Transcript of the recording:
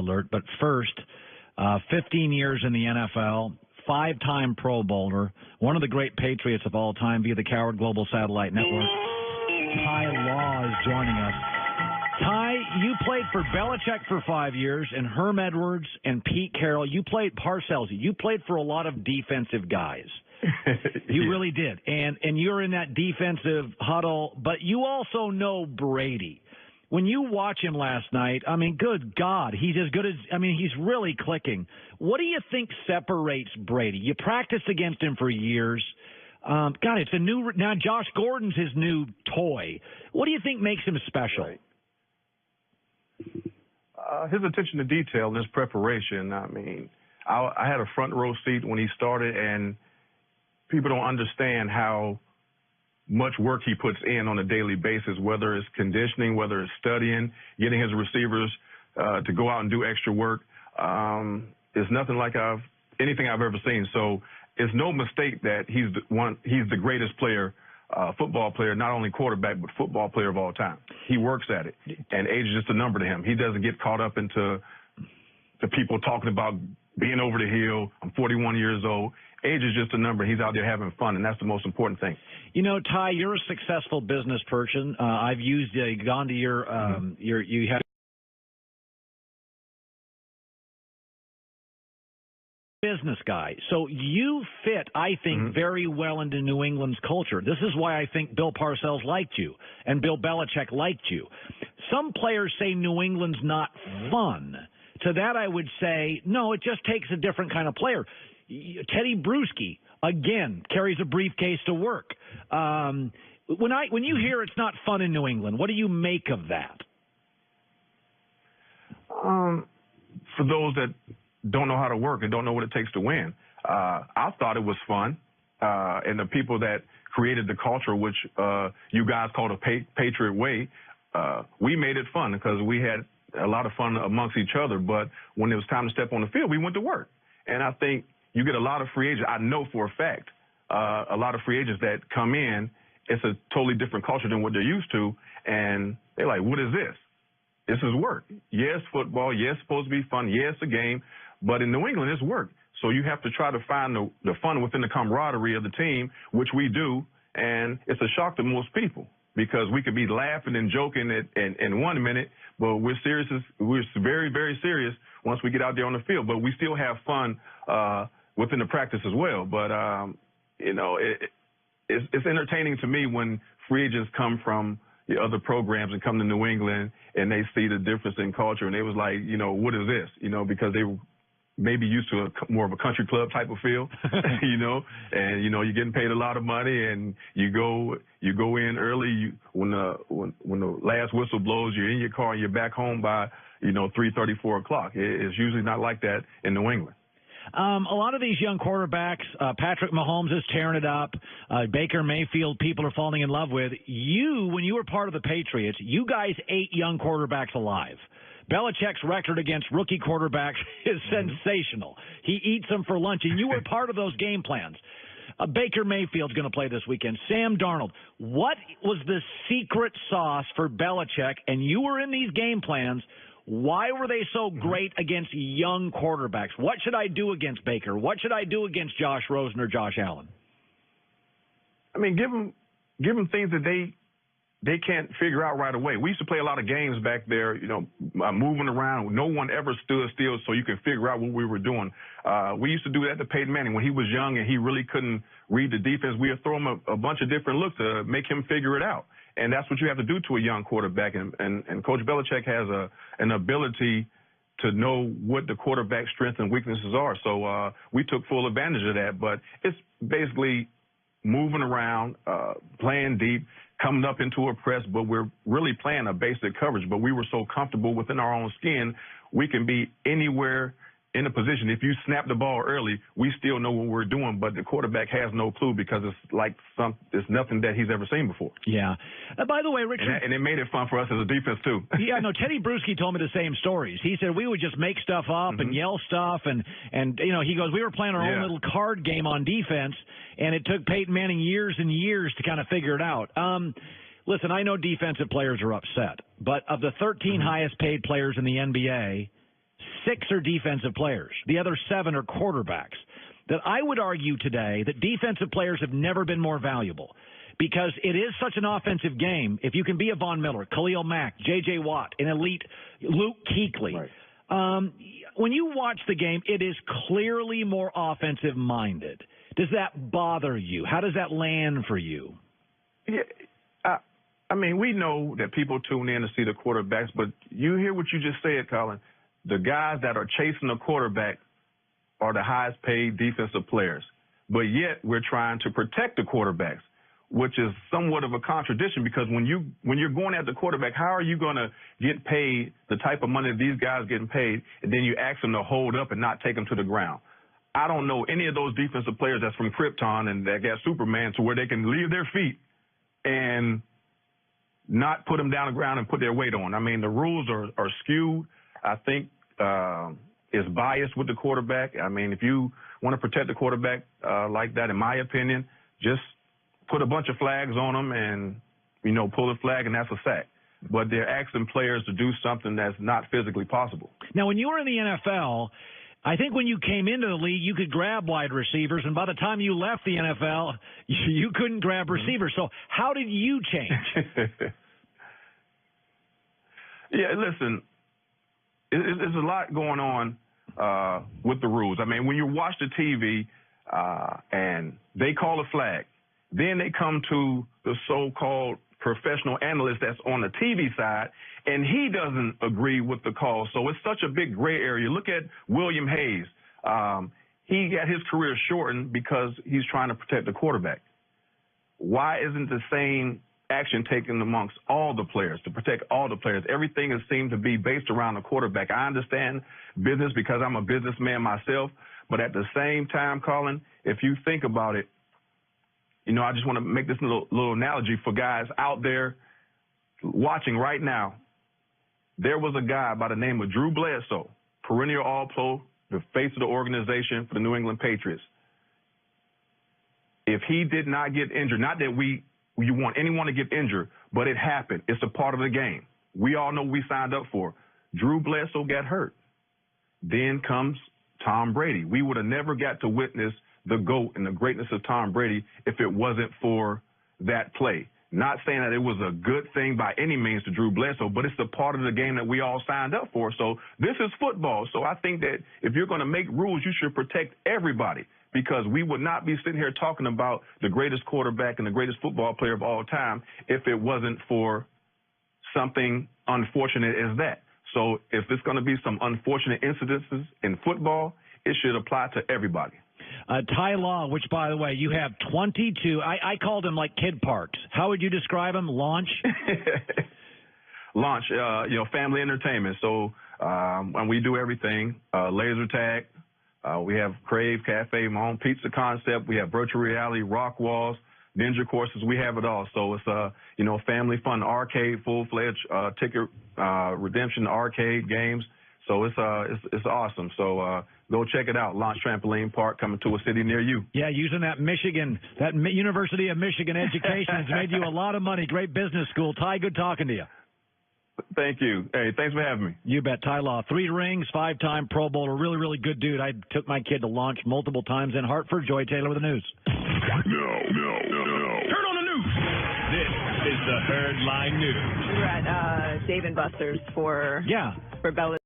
alert. But first, 15 years in the NFL, 5-time Pro Bowler, one of the great Patriots of all time via the Coward Global Satellite Network. Ty Law is joining us. Ty, you played for Belichick for 5 years, and Herm Edwards and Pete Carroll. You played Parcells. You played for a lot of defensive guys. You really did. And you're in that defensive huddle, but you also know Brady. When you watch him last night, I mean, good God, he's as good as, I mean, he's really clicking. What do you think separates Brady? You practiced against him for years. God, it's a new, now Josh Gordon's his new toy. What do you think makes him special? Right. His attention to detail and his preparation. I mean, I had a front row seat when he started, and people don't understand how much work he puts in on a daily basis, whether it's conditioning, whether it's studying, getting his receivers to go out and do extra work. It's nothing like anything I've ever seen. So it's no mistake that he's the greatest player, football player, not only quarterback, but football player of all time. He works at it, and age is just a number to him. He doesn't get caught up into the people talking about being over the hill. I'm 41 years old. Age is just a number. He's out there having fun, and that's the most important thing. You know, Ty, you're a successful business person. I've gone to you had business guy. So you fit, I think, very well into New England's culture. This is why I think Bill Parcells liked you and Bill Belichick liked you. Some players say New England's not fun. To that I would say, no, it just takes a different kind of player. Teddy Bruschi, again, carries a briefcase to work. When you hear it's not fun in New England, what do you make of that? For those that don't know how to work and don't know what it takes to win, I thought it was fun. And the people that created the culture, which you guys call the Patriot Way, we made it fun because we had a lot of fun amongst each other. But when it was time to step on the field, we went to work. And I think you get a lot of free agents. I know for a fact a lot of free agents that come in, it's a totally different culture than what they're used to. And they're like, what is this? This is work. Yes, football. Yes, supposed to be fun. Yes, a game. But in New England, it's work. So you have to try to find the fun within the camaraderie of the team, which we do. And it's a shock to most people because we could be laughing and joking in 1 minute, but we're serious. We're very, very serious once we get out there on the field. But we still have fun within the practice as well. But, you know, it's entertaining to me when free agents come from the other programs and come to New England and they see the difference in culture. And they was like, you know, what is this? You know, because they were maybe used to more of a country club type of feel, you know, and, you know, you're getting paid a lot of money and you go in early. When the last whistle blows, you're in your car and you're back home by, you know, 3:30, 4 o'clock. It's usually not like that in New England. A lot of these young quarterbacks, Patrick Mahomes is tearing it up. Baker Mayfield, people are falling in love with. You, when you were part of the Patriots, you guys ate young quarterbacks alive. Belichick's record against rookie quarterbacks is sensational. He eats them for lunch, and you were part of those game plans. Baker Mayfield's going to play this weekend. Sam Darnold. What was the secret sauce for Belichick? And you were in these game plans. Why were they so great against young quarterbacks? What should I do against Baker? What should I do against Josh Rosen or Josh Allen? I mean, give them things that they can't figure out right away. We used to play a lot of games back there, you know, moving around. No one ever stood still so you can figure out what we were doing. We used to do that to Peyton Manning when he was young and he really couldn't read the defense. We would throw him a bunch of different looks to make him figure it out. And that's what you have to do to a young quarterback. And Coach Belichick has an ability to know what the quarterback's strengths and weaknesses are. So we took full advantage of that. But it's basically moving around, playing deep, coming up into a press, but we're really playing a basic coverage. But we were so comfortable within our own skin, we can be anywhere in a position. If you snap the ball early, we still know what we're doing, but the quarterback has no clue because it's like it's nothing that he's ever seen before. Yeah. By the way, Richard. And it made it fun for us as a defense, too. Yeah, no, Teddy Bruschi told me the same stories. He said we would just make stuff up and yell stuff. And, you know, he goes, we were playing our own little card game on defense, and it took Peyton Manning years and years to kind of figure it out. Listen, I know defensive players are upset, but of the 13 highest paid players in the NBA, 6 are defensive players. The other 7 are quarterbacks. That I would argue today that defensive players have never been more valuable because it is such an offensive game. If you can be a Von Miller, Khalil Mack, J.J. Watt, an elite Luke Kuechly, Right. When you watch the game, it is clearly more offensive-minded. Does that bother you? How does that land for you? Yeah, I mean, we know that people tune in to see the quarterbacks, but you hear what you just said, Colin. The guys that are chasing the quarterback are the highest paid defensive players. But yet we're trying to protect the quarterbacks, which is somewhat of a contradiction because when you're going at the quarterback, how are you going to get paid the type of money that these guys getting paid, and then you ask them to hold up and not take them to the ground? I don't know any of those defensive players that's from Krypton and that got Superman to where they can leave their feet and not put them down the ground and put their weight on. I mean, the rules are skewed. I think is biased with the quarterback. I mean, if you want to protect the quarterback like that, in my opinion, just put a bunch of flags on them and, pull the flag and that's a sack. But they're asking players to do something that's not physically possible. Now, when you were in the NFL, I think when you came into the league, you could grab wide receivers, and by the time you left the NFL, you couldn't grab receivers. So how did you change? Yeah, listen, there's a lot going on with the rules. I mean, when you watch the TV and they call a flag, then they come to the so-called professional analyst that's on the TV side, and he doesn't agree with the call. So it's such a big gray area. Look at William Hayes. He got his career shortened because he's trying to protect the quarterback. Why isn't the same action taken amongst all the players to protect all the players? Everything has seemed to be based around the quarterback. I understand business because I'm a businessman myself, but at the same time, Colin, if you think about it, I just want to make this little analogy for guys out there watching right now. There was a guy by the name of Drew Bledsoe, perennial All-Pro, the face of the organization for the New England Patriots. If he did not get injured, not that you want anyone to get injured, but it happened. It's a part of the game. We all know what we signed up for. Drew Bledsoe got hurt. Then comes Tom Brady. We would have never got to witness the GOAT and the greatness of Tom Brady if it wasn't for that play. Not saying that it was a good thing by any means to Drew Bledsoe, but it's a part of the game that we all signed up for. So this is football. So I think that if you're going to make rules, you should protect everybody, because we would not be sitting here talking about the greatest quarterback and the greatest football player of all time if it wasn't for something unfortunate as that. So if there's going to be some unfortunate incidences in football, it should apply to everybody. Ty Law, which, by the way, you have 22. I called them like kid parks. How would you describe them? Launch? Launch, family entertainment. So and we do everything, laser tag. We have Crave Cafe, my own pizza concept. We have virtual reality, rock walls, ninja courses. We have it all. So it's, family fun, arcade, full-fledged ticket redemption, arcade games. So it's awesome. So go check it out. Launch Trampoline Park, coming to a city near you. Yeah, using that University of Michigan education has made you a lot of money. Great business school. Ty, good talking to you. Thank you. Hey, thanks for having me. You bet. Ty Law, 3 rings, 5-time Pro Bowler, really, really good dude. I took my kid to launch multiple times in Hartford. Joy Taylor with the news. No. Turn on the news. This is the Herd Line News. We're at Dave & Buster's for Bella.